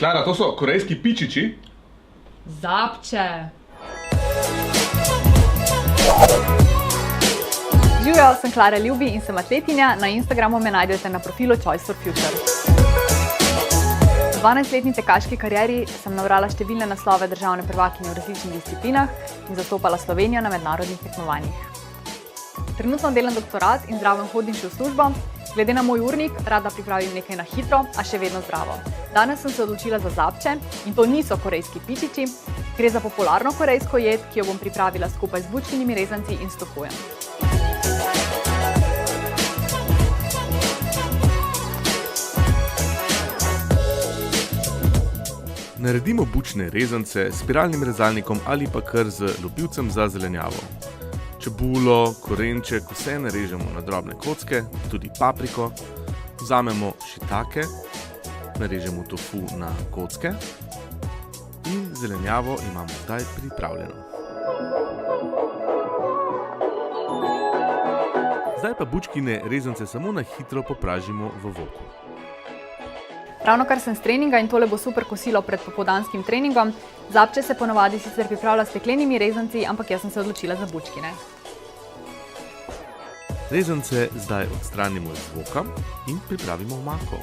Klara, to so korejski pičiči. Zapče. Živjo, sem Klara Ljubi in sem atletinja. Na Instagramu me najdete na profilu Choice for Future. V 12-letni tekaški karieri sem nabrala številne naslove državne prvakinje v različnih disciplinah in zastopala Slovenijo na mednarodnih tekmovanjih. Trenutno delam doktorat in zraven hodim še v službo. Glede na moj urnik rada pripravim nekaj na hitro, a še vedno zdravo. Danes sem se odločila za zapče in to niso korejski pičiči. Gre za popularno korejsko jed, ki jo bom pripravila skupaj z bučkinimi rezanci in s tofujem. Naredimo bučne rezance s spiralnim rezalnikom ali pa kar z lupivcem za zelenjavo. Čebulo, korenček, vse narežemo na drobne kocke, tudi papriko. Vzamemo šitake, narežemo tofu na kocke in zelenjavo imamo zdaj pripravljeno. Zdaj pa bučkine rezance samo na hitro popražimo v voku. Ravnokar sem s treninga in tole bo super kosilo pred popoldanskim treningom. Zapče se ponavadi sicer pripravlja s steklenimi rezanci, ampak jaz sem se odločila za bučkine. Rezance zdaj odstranimo iz voka in pripravimo omako.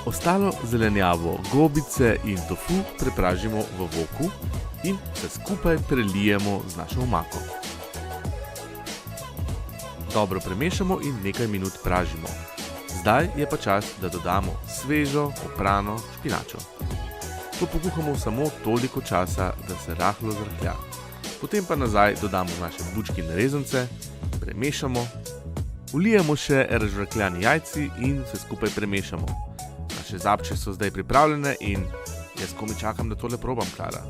Ostalo zelenjavo, gobice in tofu prepražimo v voku in se skupaj prelijemo z našo omako. Dobro premešamo in nekaj minut pražimo. Zdaj je pa čas, da dodamo svežo, oprano špinačo. To pokuhamo samo toliko časa, da se rahlo zrahlja. Potem pa nazaj dodamo naše bučkine rezance, premešamo, vlijemo še razžvrkljani jajci in vse skupaj premešamo. Naše zapče so zdaj pripravljene in jaz komaj čakam, da tole probam, Klara.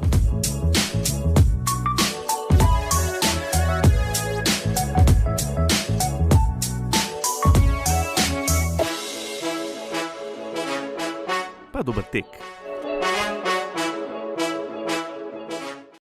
Pa dober tek.